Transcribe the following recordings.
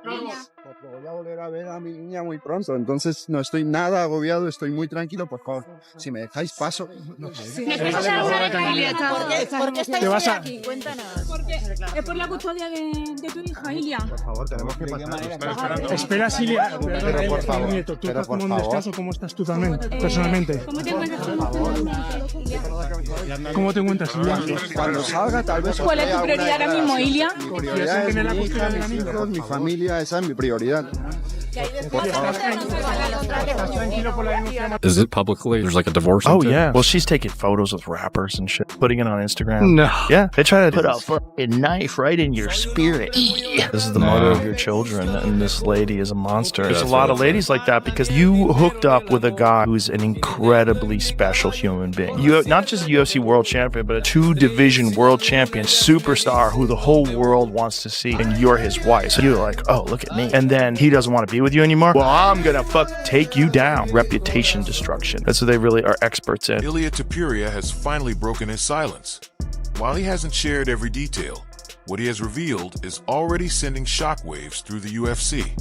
Porque voy a volver a ver a mi niña muy pronto, entonces no estoy nada agobiado, estoy muy tranquilo, por favor. Si me dejáis paso. ¿Por qué estás aquí? Cuéntanos. Es por la custodia de tu hija, Ilia. Por favor, tenemos que pasar. Espera, Ilia. Pero por favor, Nieto, ¿tú pero estás por como un favor. descanso? ¿Cómo estás tú también, personalmente? ¿Cómo te encuentras tú? ¿Cómo te encuentras, Ilia? Cuando salga, tal vez. ¿Cuál es tu prioridad ahora mismo, Ilia? Mi prioridad es mi hija, mis hijos, mi familia, esa es mi prioridad. Is it publicly? There's like a divorce. Oh, yeah. Well, she's taking photos with rappers and shit, putting it on Instagram. No. Yeah. They try to put a fucking knife right in your spirit. This is the mother of your children, and this lady is a monster. There's a lot of ladies like that because you hooked up with a guy who's an incredibly special human being. You not just a UFC world champion, but a 2-division world champion superstar who the whole world wants to see, and you're his wife. So you're like, oh, look at me. And then he doesn't want to be with you anymore. Well, I'm gonna take you down. Reputation destruction. That's what they really are experts in. Ilia Topuria has finally broken his silence. While he hasn't shared every detail, what he has revealed is already sending shockwaves through the UFC.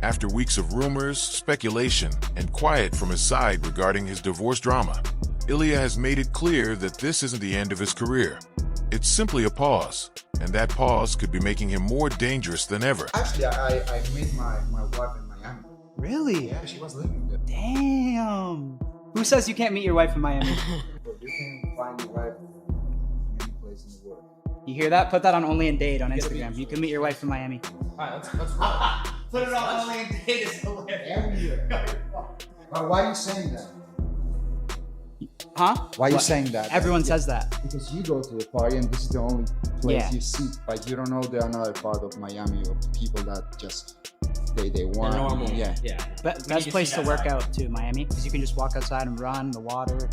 After weeks of rumors, speculation, and quiet from his side regarding his divorce drama, Ilia has made it clear that this isn't the end of his career. It's simply a pause, and that pause could be making him more dangerous than ever. Actually, I met my wife in Miami. Really? Yeah, she was living there. Damn. Who says you can't meet your wife in Miami? But you can find your wife in any place in the world. You hear that? Put that on Only in Date on Instagram. You can meet your wife in Miami. Alright, let's Put it on Only in Date. It's hilarious. every year. But why are you saying that? Huh? Why are you saying that? Everyone says that. Because you go to the party and this is the only place Yeah. you see. Like you don't know the another part of Miami of people that just they want. normal. Yeah. Best place to work out too, Miami, because you can just walk outside and run the water.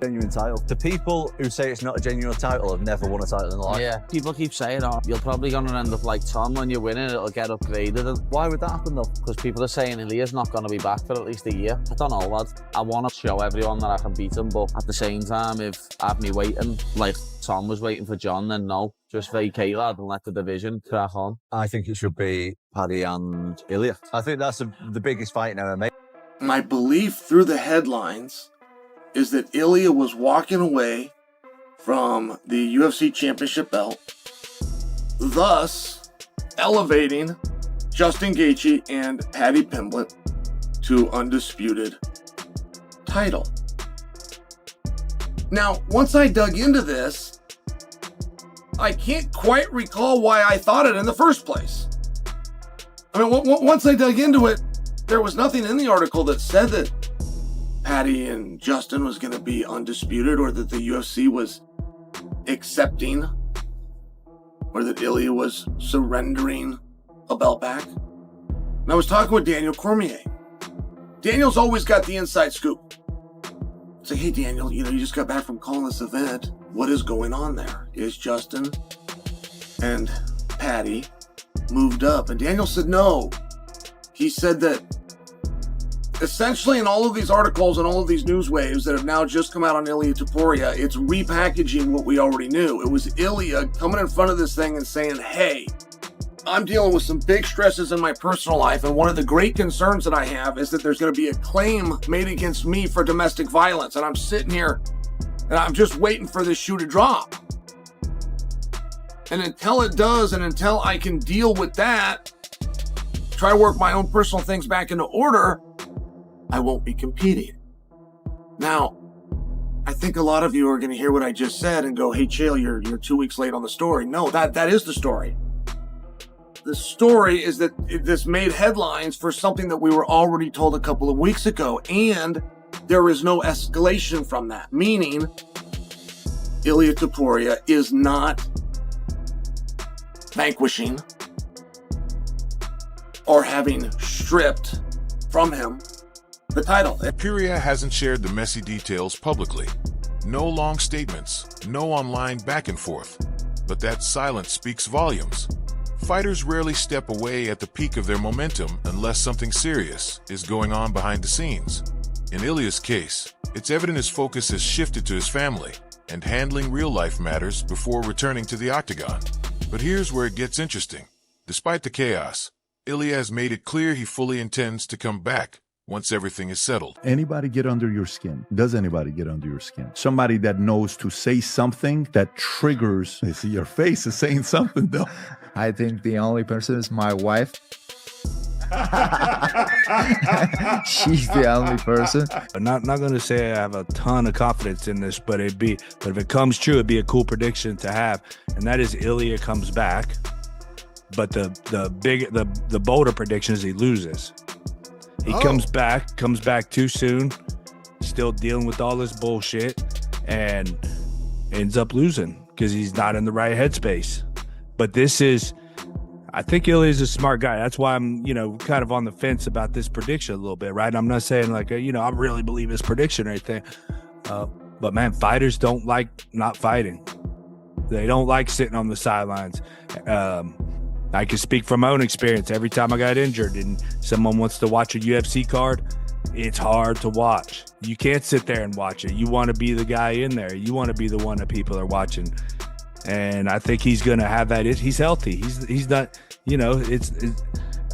Genuine title. The people who say it's not a genuine title have never won a title in life. Yeah, people keep saying, "Oh, you're probably gonna end up like Tom when you win it. It'll get upgraded." And Why would that happen though? because people are saying Ilia's not gonna be back for at least a year. I don't know, lad. I want to show everyone that I can beat him, but at the same time, if I have me waiting like Tom was waiting for John, then no, just vacate, lad, and let the division crack on. I think it should be Paddy and Ilia. I think that's the biggest fight in MMA. My belief through the headlines is that Ilia was walking away from the UFC championship belt, thus elevating Justin Gaethje and Paddy Pimblett to undisputed title. Now, once I dug into this, I can't quite recall why I thought it in the first place. I mean, once I dug into it, there was nothing in the article that said that Paddy and Justin was going to be undisputed, or that the UFC was accepting, or that Ilia was surrendering a belt back. And I was talking with Daniel Cormier. Daniel's always got the inside scoop. It's like, hey Daniel, you just got back from calling this event. What is going on there? Is Justin and Paddy moved up? And Daniel said no. He said that essentially in all of these articles and all of these news waves that have now just come out on Ilia Topuria, it's repackaging what we already knew. It was Ilia coming in front of this thing and saying, hey, I'm dealing with some big stresses in my personal life, and one of the great concerns that I have is that there's going to be a claim made against me for domestic violence, and I'm sitting here and I'm just waiting for this shoe to drop. And until it does, and until I can deal with that, try to work my own personal things back into order, I won't be competing. Now, I think a lot of you are going to hear what I just said and go, hey, Chael, you're 2 weeks late on the story. No, that is the story. The story is that this made headlines for something that we were already told a couple of weeks ago, and there is no escalation from that, meaning Ilia Topuria is not vanquishing or having stripped from him the title. Topuria hasn't shared the messy details publicly. No long statements, no online back and forth. But that silence speaks volumes. Fighters rarely step away at the peak of their momentum unless something serious is going on behind the scenes. In Ilia's case, it's evident his focus has shifted to his family and handling real-life matters before returning to the octagon. But here's where it gets interesting. Despite the chaos, Ilia has made it clear he fully intends to come back once everything is settled. Anybody get under your skin? Does anybody get under your skin? Somebody that knows to say something that triggers. I see your face is saying something though. I think the only person is my wife. She's the only person. I'm not gonna say I have a ton of confidence in this, but if it comes true, it'd be a cool prediction to have, and that is Ilia comes back. But the bolder prediction is he loses. He comes back too soon, still dealing with all this bullshit, and ends up losing because he's not in the right headspace. But I think Ilia is a smart guy. That's why I'm, kind of on the fence about this prediction a little bit, right? I'm not saying like, I really believe his prediction or anything. But man, fighters don't like not fighting. They don't like sitting on the sidelines. I can speak from my own experience. Every time I got injured and someone wants to watch a UFC card, it's hard to watch. You can't sit there and watch it. You want to be the guy in there. You want to be the one that people are watching. And I think he's going to have that. He's healthy. He's not, it's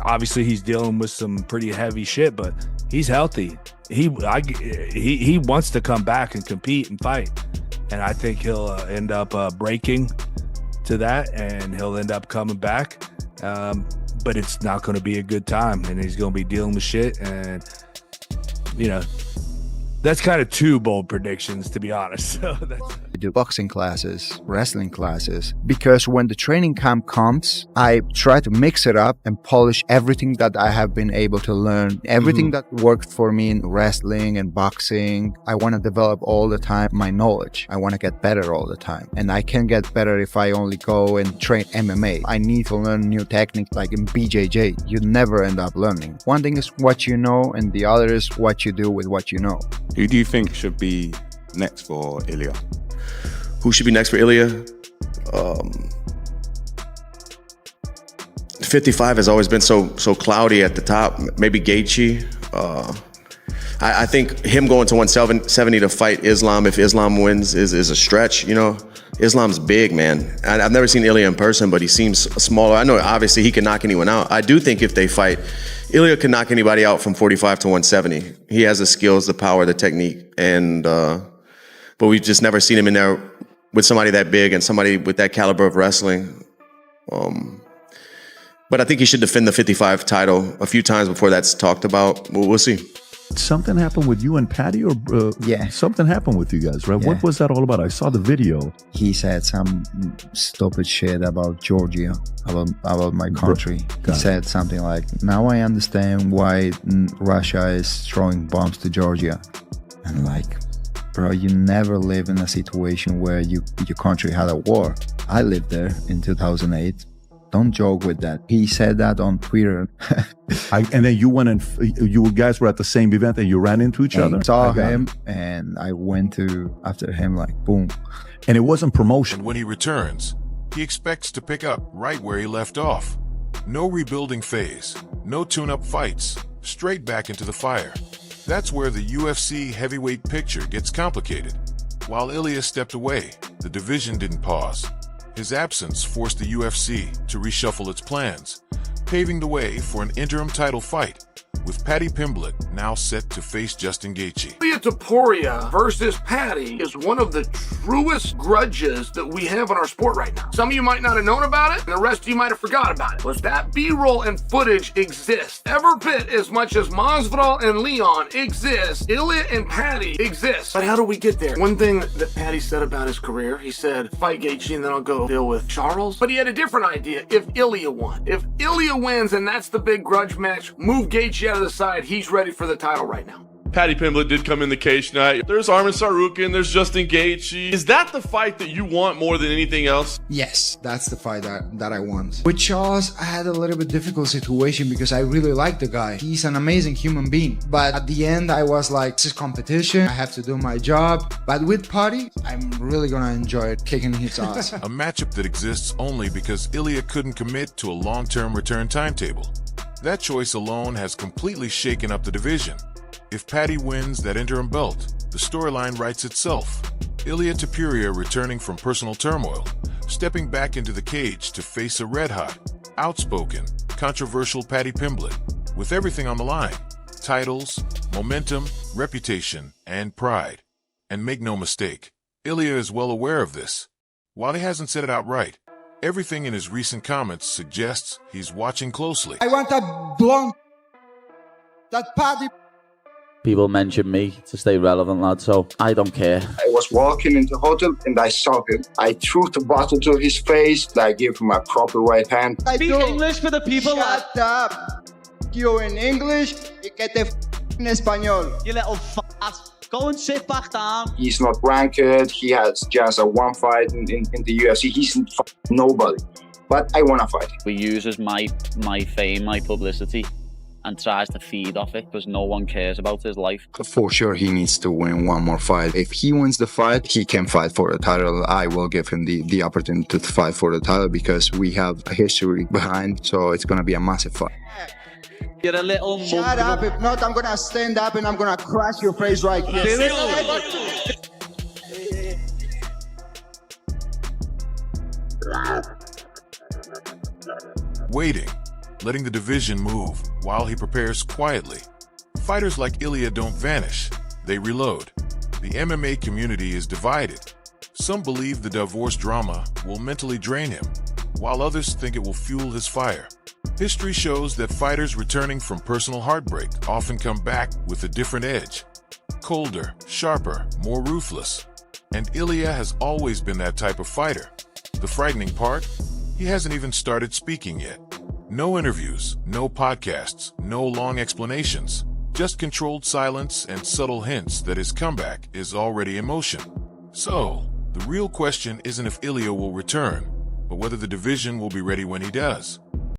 obviously he's dealing with some pretty heavy shit, but he's healthy. He wants to come back and compete and fight. And I think he'll end up breaking to that, and he'll end up coming back. But it's not going to be a good time, and he's going to be dealing with shit. And, that's kind of two bold predictions, to be honest. So I do boxing classes, wrestling classes, because when the training camp comes, I try to mix it up and polish everything that I have been able to learn, everything that worked for me in wrestling and boxing. I want to develop all the time my knowledge. I want to get better all the time. And I can get better if I only go and train MMA. I need to learn new techniques like in BJJ. You never end up learning. One thing is what you know, and the other is what you do with what you know. Who do you think should be next for Ilia? Who should be next for Ilia? 55 has always been so cloudy at the top. Maybe Gaethje. I think him going to 170 to fight Islam, if Islam wins, is a stretch. Islam's big, man. I've never seen Ilia in person, but he seems smaller. I know obviously he can knock anyone out. I do think if they fight, Ilia can knock anybody out from 45 to 170. He has the skills, the power, the technique, and but we've just never seen him in there with somebody that big and somebody with that caliber of wrestling. But I think he should defend the 55 title a few times before that's talked about. We'll see. Something happened with you and Patty, or yeah, something happened with you guys, right? Yeah. What was that all about? I saw the video. He said some stupid shit about Georgia, about my country. He said something like, "Now I understand why Russia is throwing bombs to Georgia." And like, bro, you never live in a situation where your country had a war. I lived there in 2008. Don't joke with that. He said that on Twitter. And then you went and you guys were at the same event and you ran into each other? I saw him and I went after him like boom. And it wasn't promotion. And when he returns, he expects to pick up right where he left off. No rebuilding phase, no tune-up fights, straight back into the fire. That's where the UFC heavyweight picture gets complicated. While Ilia stepped away, the division didn't pause. His absence forced the UFC to reshuffle its plans, paving the way for an interim title fight, with Paddy Pimblett now set to face Justin Gaethje. Ilia Topuria versus Paddy is one of the truest grudges that we have in our sport right now. Some of you might not have known about it, and the rest of you might have forgot about it. But that B-roll and footage exists every bit as much as Masvidal and Leon exist. Ilia and Paddy exist. But how do we get there? One thing that Paddy said about his career, he said, fight Gaethje and then I'll go deal with Charles. But he had a different idea if Ilia won. If Ilia wins and that's the big grudge match, move Gaethje out of the side, he's ready for the title right now. Paddy Pimblett did come in the cage tonight. There's Arman Tsarukyan, there's Justin Gaethje. Is that the fight that you want more than anything else? Yes, that's the fight that I want. With Charles, I had a little bit difficult situation because I really like the guy. He's an amazing human being. But at the end, I was like, this is competition. I have to do my job. But with Paddy, I'm really going to enjoy it, kicking his ass. A matchup that exists only because Ilia couldn't commit to a long-term return timetable. That choice alone has completely shaken up the division. If Paddy wins that interim belt, the storyline writes itself. Ilia Topuria returning from personal turmoil stepping back into the cage to face a red-hot, outspoken, controversial Paddy Pimblett, with everything on the line: titles, momentum, reputation, and pride. And make no mistake, Ilia is well aware of this. While he hasn't said it outright, everything in his recent comments suggests he's watching closely. I want that blonde, that Paddy. People mention me to stay relevant, lad, so I don't care. I was walking into the hotel and I saw him. I threw the bottle to his face. I gave him a proper right hand. Speak English for the people, lad. Shut up. You in English, y que te en español. You little f***. Go and sit back down. He's not ranked. He has just a one fight in the UFC. He's nobody. But I want to fight. He uses my fame, my publicity, and tries to feed off it because no one cares about his life. For sure, he needs to win one more fight. If he wins the fight, he can fight for the title. I will give him the opportunity to fight for the title because we have a history behind. So it's going to be a massive fight. You're a little Shut up. If not, I'm going to stand up and I'm going to crash your face right here. Waiting, letting the division move while he prepares quietly. Fighters like Ilia don't vanish, they reload. The MMA community is divided. Some believe the divorce drama will mentally drain him, while others think it will fuel his fire. History shows that fighters returning from personal heartbreak often come back with a different edge. Colder, sharper, more ruthless. And Ilia has always been that type of fighter. The frightening part? He hasn't even started speaking yet. No interviews, no podcasts, no long explanations. Just controlled silence and subtle hints that his comeback is already in motion. So, the real question isn't if Ilia will return, but whether the division will be ready when he does.